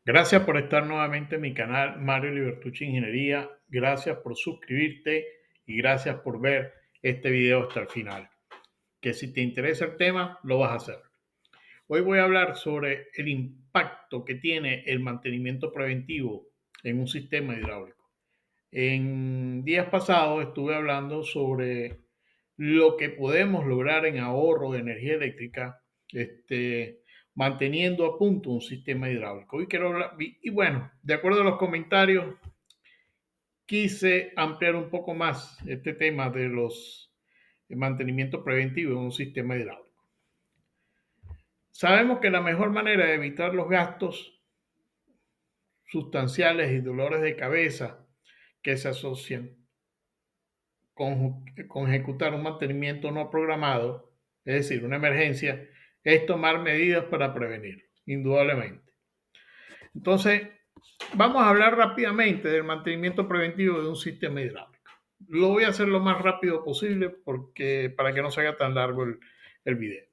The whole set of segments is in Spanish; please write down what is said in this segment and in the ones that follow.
Gracias por estar nuevamente en mi canal Mario Libertucci Ingeniería. Gracias por suscribirte y gracias por ver este video hasta el final. Que si te interesa el tema, lo vas a hacer. Hoy voy a hablar sobre el impacto que tiene el mantenimiento preventivo en un sistema hidráulico. En días pasados estuve hablando sobre lo que podemos lograr en ahorro de energía eléctrica, manteniendo a punto un sistema hidráulico. Hoy quiero hablar, y bueno, de acuerdo a los comentarios, quise ampliar un poco más este tema de los de mantenimiento preventivo en un sistema hidráulico. Sabemos que la mejor manera de evitar los gastos sustanciales y dolores de cabeza que se asocian con ejecutar un mantenimiento no programado, es decir, una emergencia, es tomar medidas para prevenir, indudablemente. Entonces, vamos a hablar rápidamente del mantenimiento preventivo de un sistema hidráulico. Lo voy a hacer lo más rápido posible para que no se haga tan largo el video.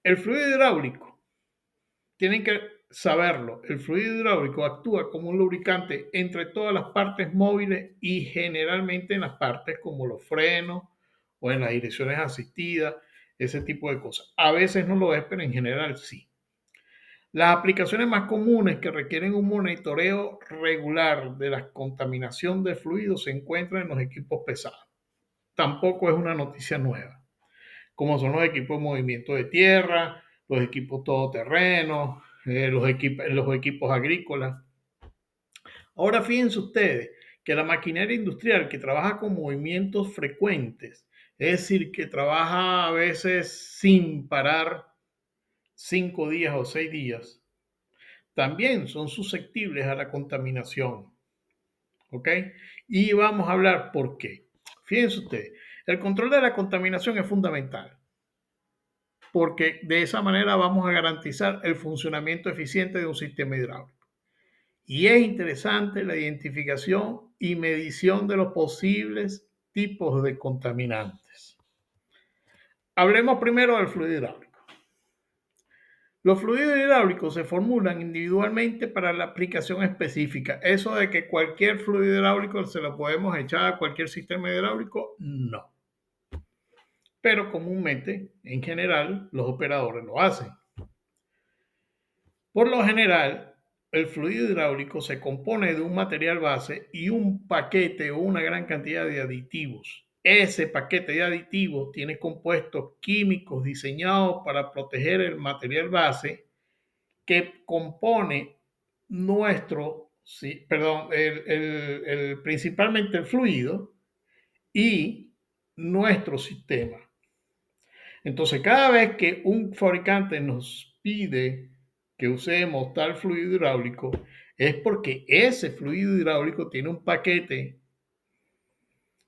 El fluido hidráulico, tienen que saberlo, el fluido hidráulico actúa como un lubricante entre todas las partes móviles y generalmente en las partes como los frenos o en las direcciones asistidas, ese tipo de cosas. A veces no lo es, pero en general sí. Las aplicaciones más comunes que requieren un monitoreo regular de la contaminación de fluidos se encuentran en los equipos pesados. Tampoco es una noticia nueva, como son los equipos de movimiento de tierra, los equipos todoterrenos, los equipos agrícolas. Ahora fíjense ustedes que la maquinaria industrial que trabaja con movimientos frecuentes, es decir, que trabaja a veces sin parar 5 días o 6 días, también son susceptibles a la contaminación. ¿Ok? Y vamos a hablar por qué. Fíjense ustedes, el control de la contaminación es fundamental, porque de esa manera vamos a garantizar el funcionamiento eficiente de un sistema hidráulico. Y es interesante la identificación y medición de los posibles tipos de contaminantes. Hablemos primero del fluido hidráulico. Los fluidos hidráulicos se formulan individualmente para la aplicación específica. Eso de que cualquier fluido hidráulico se lo podemos echar a cualquier sistema hidráulico, no. Pero comúnmente, en general, los operadores lo hacen. Por lo general, el fluido hidráulico se compone de un material base y un paquete o una gran cantidad de aditivos. Ese paquete de aditivos tiene compuestos químicos diseñados para proteger el material base que compone principalmente el fluido y nuestro sistema. Entonces, cada vez que un fabricante nos pide que usemos tal fluido hidráulico, es porque ese fluido hidráulico tiene un paquete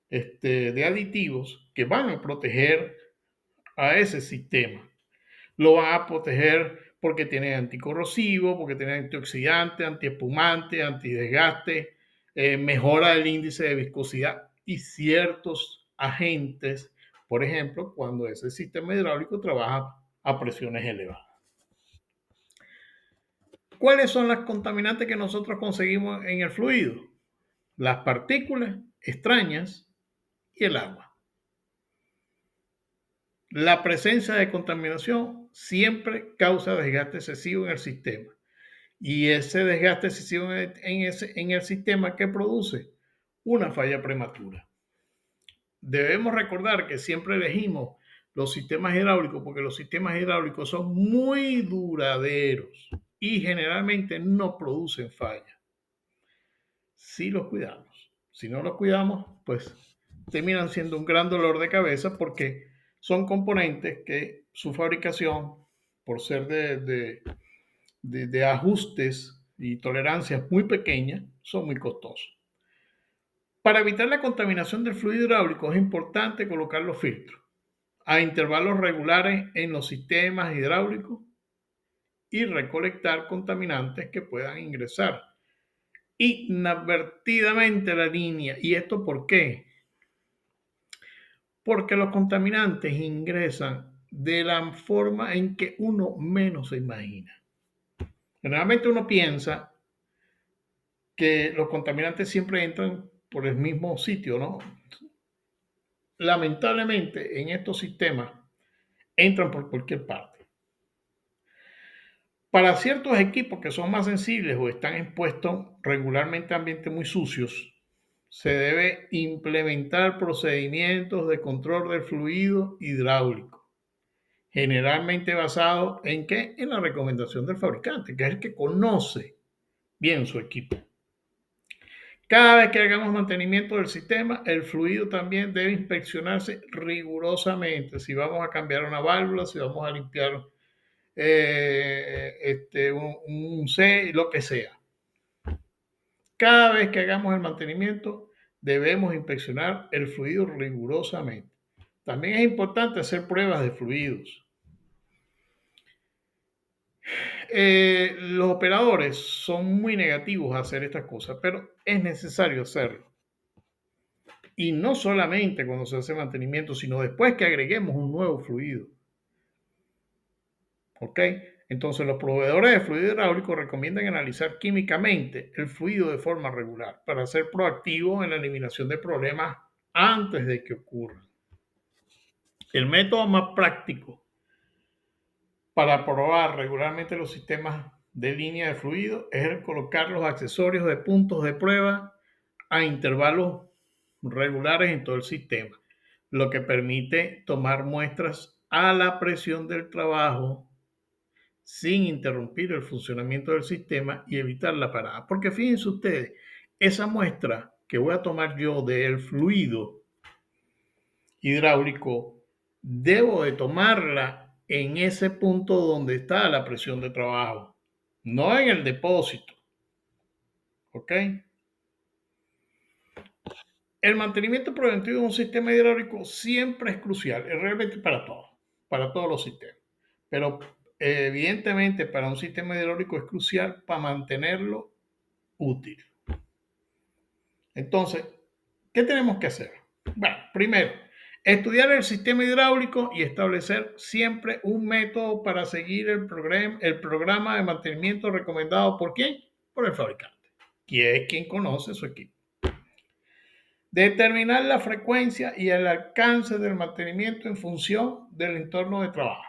de aditivos que van a proteger a ese sistema. Lo van a proteger porque tiene anticorrosivo, porque tiene antioxidante, antiespumante, antidesgaste, mejora el índice de viscosidad y ciertos agentes, por ejemplo, cuando ese sistema hidráulico trabaja a presiones elevadas. ¿Cuáles son las contaminantes que nosotros conseguimos en el fluido? Las partículas extrañas y el agua. La presencia de contaminación siempre causa desgaste excesivo en el sistema. Y ese desgaste excesivo en el sistema que produce una falla prematura. Debemos recordar que siempre elegimos los sistemas hidráulicos porque los sistemas hidráulicos son muy duraderos y generalmente no producen fallas si los cuidamos. Si no los cuidamos, pues terminan siendo un gran dolor de cabeza porque son componentes que su fabricación, por ser de ajustes y tolerancias muy pequeñas, son muy costosos. Para evitar la contaminación del fluido hidráulico es importante colocar los filtros a intervalos regulares en los sistemas hidráulicos y recolectar contaminantes que puedan ingresar inadvertidamente a la línea. ¿Y esto por qué? Porque los contaminantes ingresan de la forma en que uno menos se imagina. Generalmente uno piensa que los contaminantes siempre entran por el mismo sitio, ¿no? Lamentablemente, en estos sistemas entran por cualquier parte. Para ciertos equipos que son más sensibles o están expuestos regularmente a ambientes muy sucios, se debe implementar procedimientos de control del fluido hidráulico, generalmente basado en qué? En la recomendación del fabricante, que es el que conoce bien su equipo. Cada vez que hagamos mantenimiento del sistema, el fluido también debe inspeccionarse rigurosamente. Si vamos a cambiar una válvula, si vamos a limpiar un C, lo que sea. Cada vez que hagamos el mantenimiento, debemos inspeccionar el fluido rigurosamente. También es importante hacer pruebas de fluidos. Los operadores son muy negativos a hacer estas cosas, pero es necesario hacerlo. Y no solamente cuando se hace mantenimiento, sino después que agreguemos un nuevo fluido. ¿Ok? Entonces los proveedores de fluido hidráulico recomiendan analizar químicamente el fluido de forma regular para ser proactivos en la eliminación de problemas antes de que ocurran. El método más práctico para probar regularmente los sistemas de línea de fluido es el colocar los accesorios de puntos de prueba a intervalos regulares en todo el sistema, lo que permite tomar muestras a la presión del trabajo sin interrumpir el funcionamiento del sistema y evitar la parada. Porque fíjense ustedes, esa muestra que voy a tomar yo del fluido hidráulico, debo de tomarla en ese punto donde está la presión de trabajo, no en el depósito. ¿Ok? El mantenimiento preventivo de un sistema hidráulico siempre es crucial, es realmente para todos los sistemas. Pero evidentemente para un sistema hidráulico es crucial para mantenerlo útil. Entonces, ¿qué tenemos que hacer? Bueno, primero, estudiar el sistema hidráulico y establecer siempre un método para seguir el programa de mantenimiento recomendado por ¿quién? Por el fabricante, que es quien conoce su equipo. Determinar la frecuencia y el alcance del mantenimiento en función del entorno de trabajo.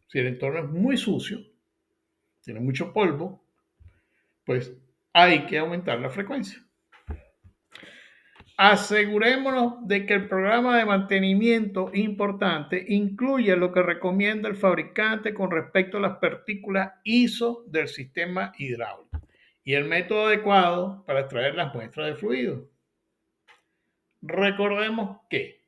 Si el entorno es muy sucio, tiene mucho polvo, pues hay que aumentar la frecuencia. Asegurémonos de que el programa de mantenimiento importante incluye lo que recomienda el fabricante con respecto a las partículas ISO del sistema hidráulico y el método adecuado para extraer las muestras de fluido. Recordemos que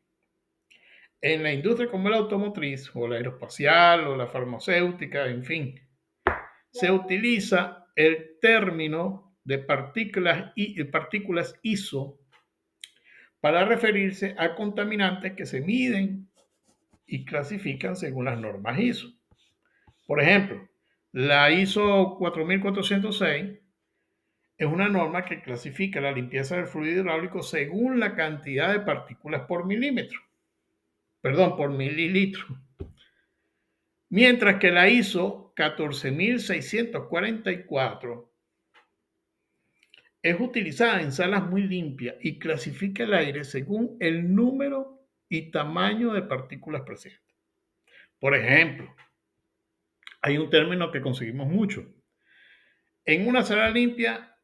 en la industria como la automotriz o la aeroespacial o la farmacéutica, en fin, se utiliza el término de partículas ISO para referirse a contaminantes que se miden y clasifican según las normas ISO. Por ejemplo, la ISO 4406 es una norma que clasifica la limpieza del fluido hidráulico según la cantidad de partículas por milímetro. Perdón, por mililitro. Mientras que la ISO 14644 es utilizada en salas muy limpias y clasifica el aire según el número y tamaño de partículas presentes. Por ejemplo, hay un término que conseguimos mucho. En una sala limpia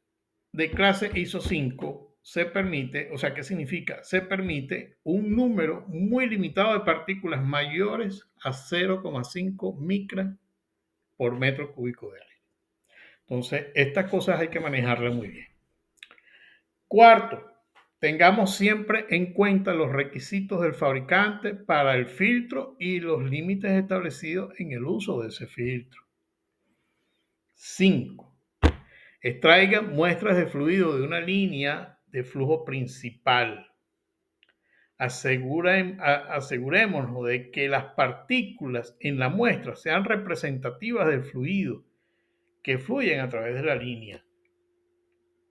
de clase ISO 5 se permite, o sea, ¿qué significa? Se permite un número muy limitado de partículas mayores a 0,5 micras por metro cúbico de aire. Entonces, estas cosas hay que manejarlas muy bien. Cuarto, tengamos siempre en cuenta los requisitos del fabricante para el filtro y los límites establecidos en el uso de ese filtro. 5. Extraiga muestras de fluido de una línea de flujo principal. Asegurémonos de que las partículas en la muestra sean representativas del fluido que fluyen a través de la línea,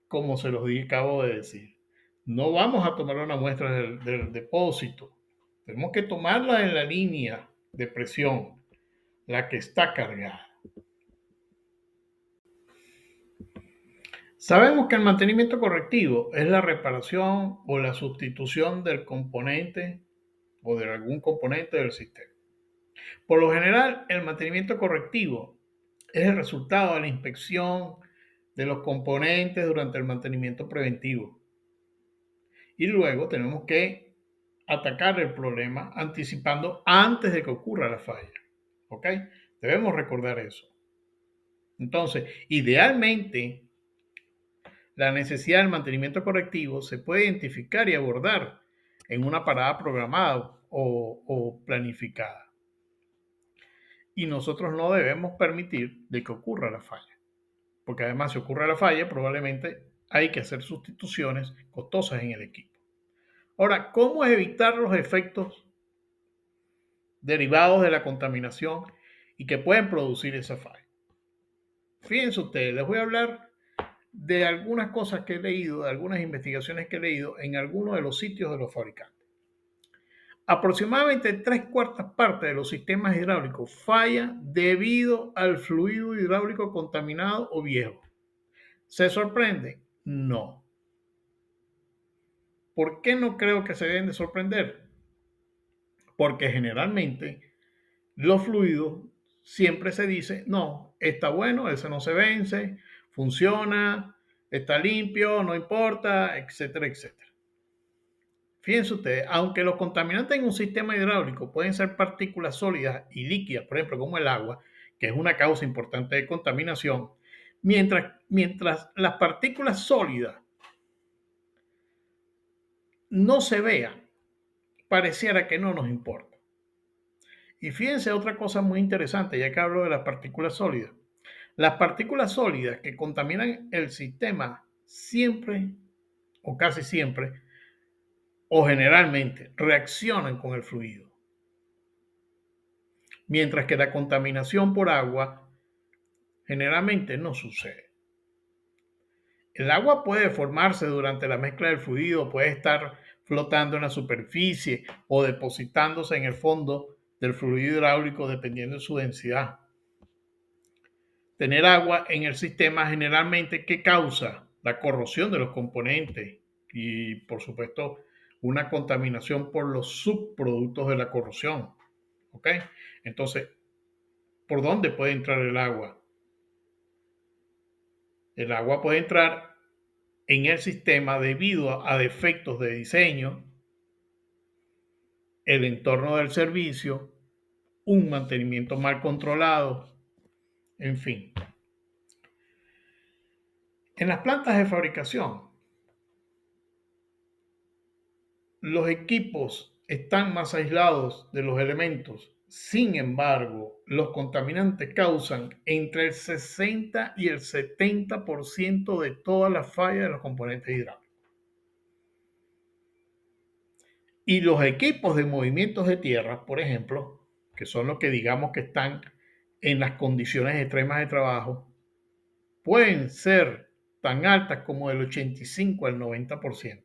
como se los acabo de decir. No vamos a tomar una muestra del depósito. Tenemos que tomarla en la línea de presión, la que está cargada. Sabemos que el mantenimiento correctivo es la reparación o la sustitución del componente o de algún componente del sistema. Por lo general, el mantenimiento correctivo es el resultado de la inspección de los componentes durante el mantenimiento preventivo. Y luego tenemos que atacar el problema anticipando antes de que ocurra la falla. ¿Ok? Debemos recordar eso. Entonces, idealmente, la necesidad del mantenimiento correctivo se puede identificar y abordar en una parada programada o planificada. Y nosotros no debemos permitir de que ocurra la falla. Porque además si ocurre la falla, probablemente hay que hacer sustituciones costosas en el equipo. Ahora, ¿cómo evitar los efectos derivados de la contaminación y que pueden producir esa falla? Fíjense ustedes, les voy a hablar de algunas cosas que he leído, de algunas investigaciones que he leído en algunos de los sitios de los fabricantes. Aproximadamente 3/4 partes de los sistemas hidráulicos fallan debido al fluido hidráulico contaminado o viejo. ¿Se sorprende? No. ¿Por qué no creo que se deben de sorprender? Porque generalmente los fluidos siempre se dice, no, está bueno, ese no se vence, funciona, está limpio, no importa, etcétera, etcétera. Fíjense ustedes, aunque los contaminantes en un sistema hidráulico pueden ser partículas sólidas y líquidas, por ejemplo, como el agua, que es una causa importante de contaminación, mientras las partículas sólidas no se vean, pareciera que no nos importa. Y fíjense otra cosa muy interesante, ya que hablo de las partículas sólidas. Las partículas sólidas que contaminan el sistema siempre o casi siempre o generalmente reaccionan con el fluido, mientras que la contaminación por agua generalmente no sucede. El agua puede formarse durante la mezcla del fluido, puede estar flotando en la superficie o depositándose en el fondo del fluido hidráulico dependiendo de su densidad. Tener agua en el sistema generalmente, ¿qué causa? La corrosión de los componentes y, por supuesto, una contaminación por los subproductos de la corrosión. ¿Ok? Entonces, ¿por dónde puede entrar el agua? El agua puede entrar en el sistema debido a defectos de diseño, el entorno del servicio, un mantenimiento mal controlado, en fin. En las plantas de fabricación, los equipos están más aislados de los elementos. Sin embargo, los contaminantes causan entre el 60 y el 70% de todas las fallas de los componentes hidráulicos. Y los equipos de movimientos de tierra, por ejemplo, que son los que digamos que están en las condiciones extremas de trabajo, pueden ser tan altas como del 85 al 90%.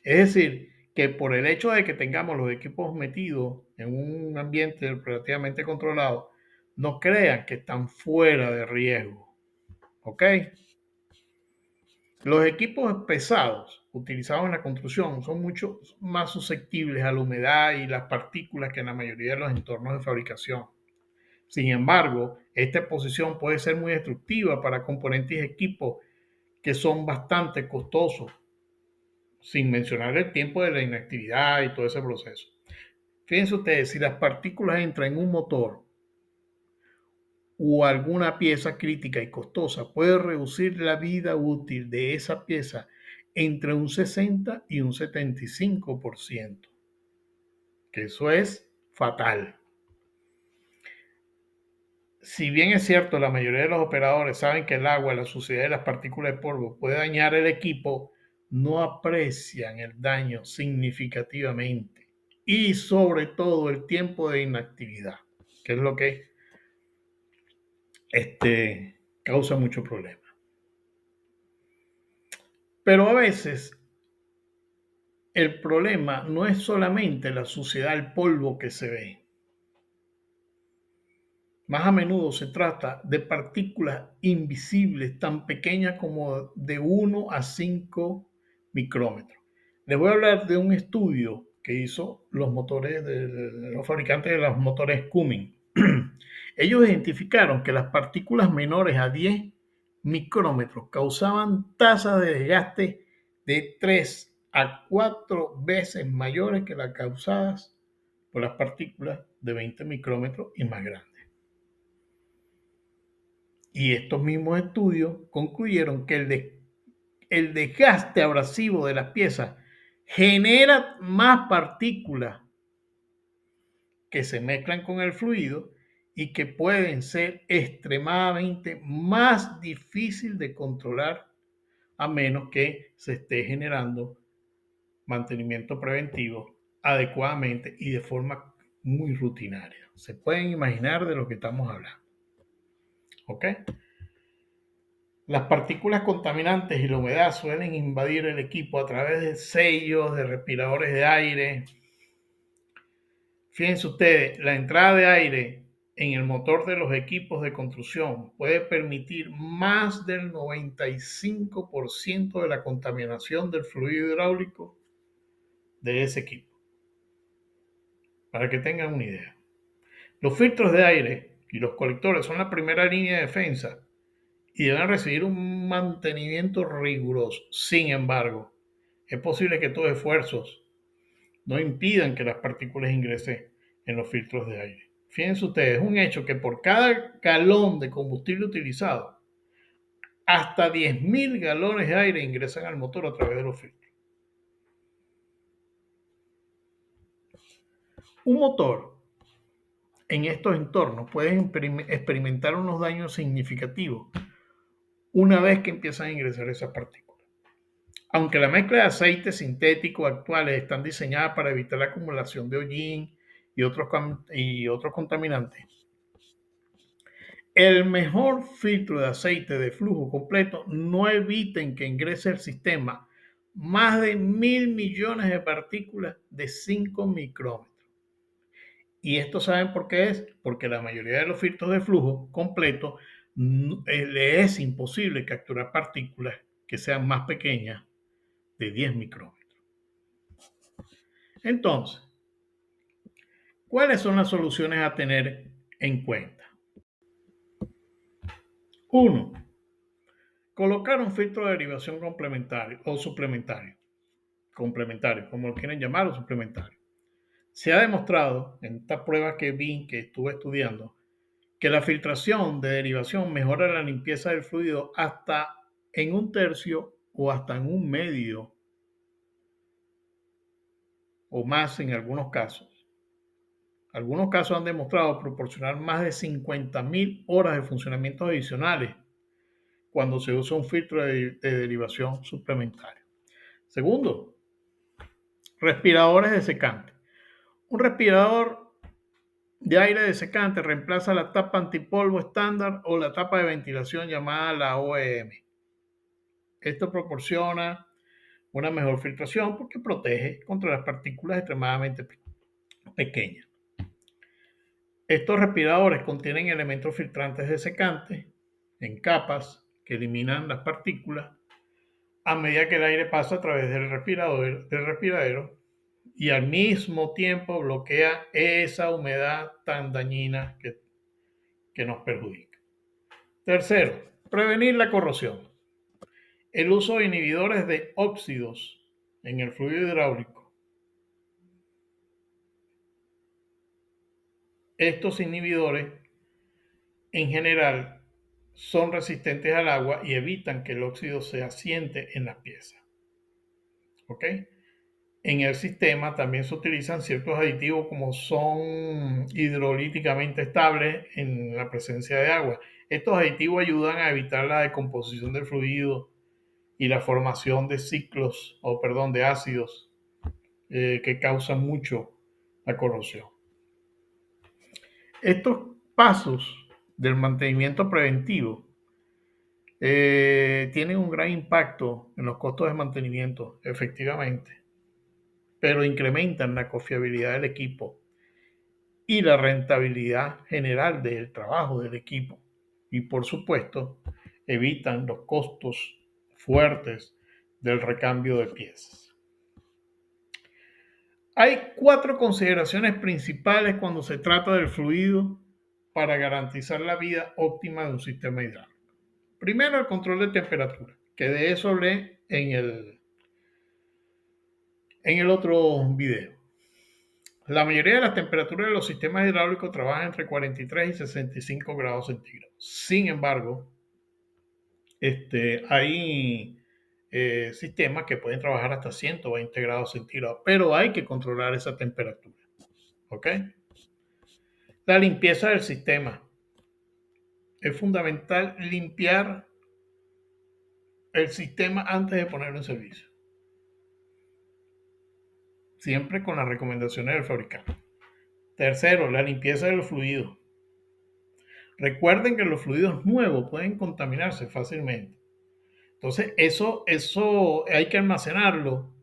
Es decir, que por el hecho de que tengamos los equipos metidos en un ambiente relativamente controlado, no crean que están fuera de riesgo. ¿Ok? Los equipos pesados utilizados en la construcción son mucho más susceptibles a la humedad y las partículas que en la mayoría de los entornos de fabricación. Sin embargo, esta exposición puede ser muy destructiva para componentes y equipos que son bastante costosos, sin mencionar el tiempo de la inactividad y todo ese proceso. Fíjense ustedes, si las partículas entran en un motor o alguna pieza crítica y costosa, puede reducir la vida útil de esa pieza entre un 60 y un 75%, que eso es fatal. Si bien es cierto, la mayoría de los operadores saben que el agua, la suciedad y las partículas de polvo puede dañar el equipo, no aprecian el daño significativamente y sobre todo el tiempo de inactividad, que es lo que causa mucho problema. Pero a veces el problema no es solamente la suciedad, el polvo que se ve. Más a menudo se trata de partículas invisibles tan pequeñas como de 1 a 5 micrómetros. Les voy a hablar de un estudio que hizo los motores de los fabricantes de los motores Cummins. Ellos identificaron que las partículas menores a 10 micrómetros causaban tasas de desgaste de 3 a 4 veces mayores que las causadas por las partículas de 20 micrómetros y más grandes. Y estos mismos estudios concluyeron que el desgaste abrasivo de las piezas genera más partículas que se mezclan con el fluido y que pueden ser extremadamente más difícil de controlar a menos que se esté generando mantenimiento preventivo adecuadamente y de forma muy rutinaria. Se pueden imaginar de lo que estamos hablando. ¿Ok? Las partículas contaminantes y la humedad suelen invadir el equipo a través de sellos, de respiradores de aire. Fíjense ustedes, la entrada de aire en el motor de los equipos de construcción puede permitir más del 95% de la contaminación del fluido hidráulico de ese equipo. Para que tengan una idea. Los filtros de aire y los colectores son la primera línea de defensa y deben recibir un mantenimiento riguroso. Sin embargo, es posible que estos esfuerzos no impidan que las partículas ingresen en los filtros de aire. Fíjense ustedes, es un hecho que por cada galón de combustible utilizado, hasta 10.000 galones de aire ingresan al motor a través de los filtros. Un motor en estos entornos puede experimentar unos daños significativos una vez que empiezan a ingresar esas partículas. Aunque la mezcla de aceites sintéticos actuales están diseñadas para evitar la acumulación de hollín y otros contaminantes, el mejor filtro de aceite de flujo completo no eviten que ingrese al sistema más de 1.000 millones de partículas de 5 micrómetros. ¿Y esto saben por qué es? Porque la mayoría de los filtros de flujo completo le es imposible capturar partículas que sean más pequeñas de 10 micrómetros. Entonces, ¿cuáles son las soluciones a tener en cuenta? 1. Colocar un filtro de derivación complementario o suplementario. Complementario, como lo quieren llamar, o suplementario. Se ha demostrado en esta prueba que estuve estudiando, que la filtración de derivación mejora la limpieza del fluido hasta en 1/3 o hasta en 1/2 o más en algunos casos. Algunos casos han demostrado proporcionar más de 50.000 horas de funcionamiento adicionales cuando se usa un filtro de derivación suplementario. Segundo, respiradores dessecantes. Un respirador de aire desecante reemplaza la tapa antipolvo estándar o la tapa de ventilación llamada la OEM. Esto proporciona una mejor filtración porque protege contra las partículas extremadamente pequeñas. Estos respiradores contienen elementos filtrantes desecantes en capas que eliminan las partículas a medida que el aire pasa a través del respiradero y al mismo tiempo bloquea esa humedad tan dañina que nos perjudica. Tercero, prevenir la corrosión. El uso de inhibidores de óxidos en el fluido hidráulico. Estos inhibidores en general son resistentes al agua y evitan que el óxido se asiente en las piezas. ¿Ok? En el sistema también se utilizan ciertos aditivos como son hidrolíticamente estables en la presencia de agua. Estos aditivos ayudan a evitar la decomposición del fluido y la formación de de ácidos que causan mucho la corrosión. Estos pasos del mantenimiento preventivo tienen un gran impacto en los costos de mantenimiento, efectivamente, pero incrementan la confiabilidad del equipo y la rentabilidad general del trabajo del equipo. Y por supuesto, evitan los costos fuertes del recambio de piezas. Hay 4 consideraciones principales cuando se trata del fluido para garantizar la vida óptima de un sistema hidráulico. Primero, el control de temperatura, que de eso hablé en el otro video. La mayoría de las temperaturas de los sistemas hidráulicos trabajan entre 43 y 65 grados centígrados. Sin embargo, hay sistemas que pueden trabajar hasta 120 grados centígrados, pero hay que controlar esa temperatura. ¿Ok? La limpieza del sistema. Es fundamental limpiar el sistema antes de ponerlo en servicio. Siempre con las recomendaciones del fabricante. Tercero, la limpieza de los fluidos. Recuerden que los fluidos nuevos pueden contaminarse fácilmente. Entonces, eso hay que almacenarlo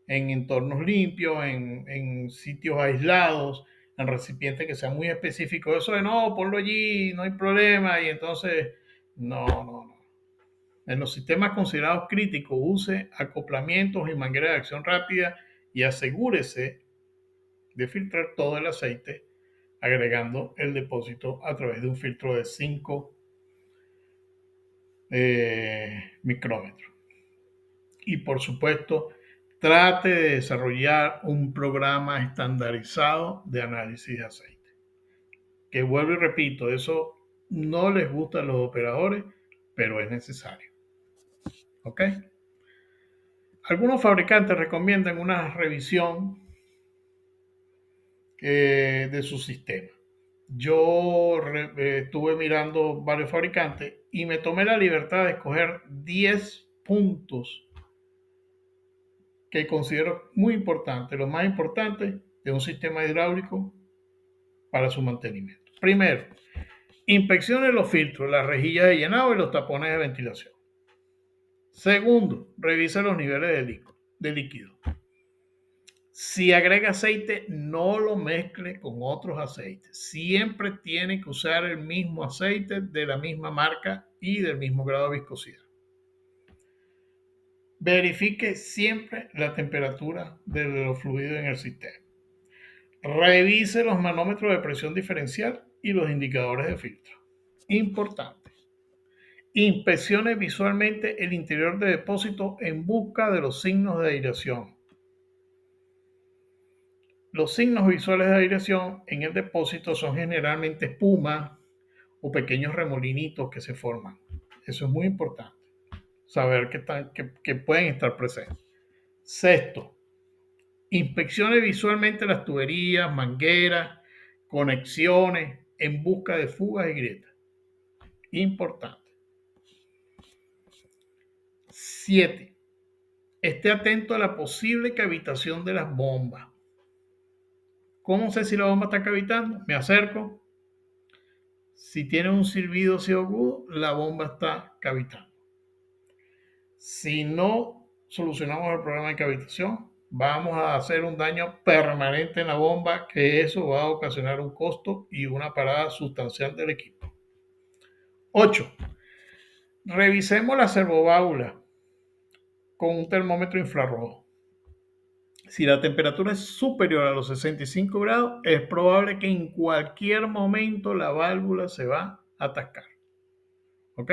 en entornos limpios, en sitios aislados, en recipientes que sean muy específicos. Eso de no, ponlo allí, no hay problema. Y entonces, no. En los sistemas considerados críticos, use acoplamientos y mangueras de acción rápida y asegúrese de filtrar todo el aceite agregando el depósito a través de un filtro de 5 micrómetros. Y por supuesto, trate de desarrollar un programa estandarizado de análisis de aceite. Que vuelvo y repito, eso no les gusta a los operadores, pero es necesario. ¿Ok? Algunos fabricantes recomiendan una revisión de su sistema. Yo estuve mirando varios fabricantes y me tomé la libertad de escoger 10 puntos que considero muy importantes, los más importantes de un sistema hidráulico para su mantenimiento. Primero, inspeccione los filtros, las rejillas de llenado y los tapones de ventilación. Segundo, revise los niveles de líquido. Si agrega aceite, no lo mezcle con otros aceites. Siempre tiene que usar el mismo aceite de la misma marca y del mismo grado de viscosidad. Verifique siempre la temperatura de los fluidos en el sistema. Revise los manómetros de presión diferencial y los indicadores de filtro. Importante. Inspeccione visualmente el interior de depósito en busca de los signos de aireación. Los signos visuales de aireación en el depósito son generalmente espuma o pequeños remolinitos que se forman. Eso es muy importante, saber que pueden estar presentes. Sexto, inspeccione visualmente las tuberías, mangueras, conexiones en busca de fugas y grietas. Importante. 7. Esté atento a la posible cavitación de las bombas. ¿Cómo sé si la bomba está cavitando? Me acerco. Si tiene un silbido así agudo, la bomba está cavitando. Si no solucionamos el problema de cavitación, vamos a hacer un daño permanente en la bomba, que eso va a ocasionar un costo y una parada sustancial del equipo. 8. Revisemos la servoválvula con un termómetro infrarrojo. Si la temperatura es superior a los 65 grados, es probable que en cualquier momento la válvula se va a atascar. ¿Ok?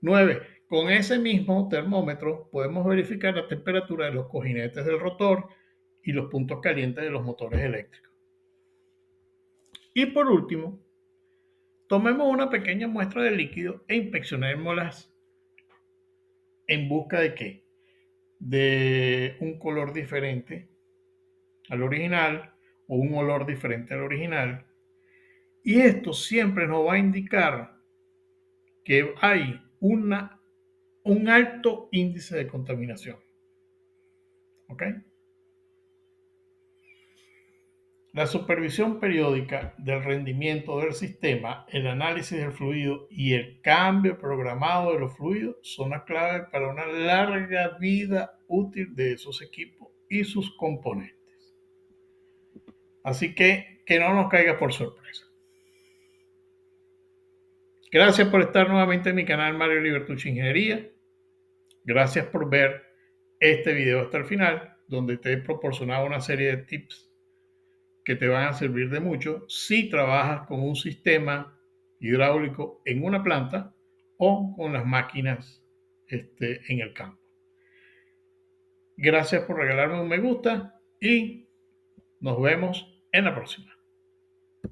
9. Con ese mismo termómetro podemos verificar la temperatura de los cojinetes del rotor y los puntos calientes de los motores eléctricos. Y por último, tomemos una pequeña muestra de líquido e inspeccionémoslas en busca de ¿qué? De un color diferente al original o un olor diferente al original. Y esto siempre nos va a indicar que hay un alto índice de contaminación. ¿Ok? La supervisión periódica del rendimiento del sistema, el análisis del fluido y el cambio programado de los fluidos son las claves para una larga vida útil de esos equipos y sus componentes. Así que que no nos caiga por sorpresa. Gracias por estar nuevamente en mi canal Mario Libertucci Ingeniería. Gracias por ver este video hasta el final, donde te he proporcionado una serie de tips que te van a servir de mucho si trabajas con un sistema hidráulico en una planta o con las máquinas en el campo. Gracias por regalarme un me gusta y nos vemos en la próxima.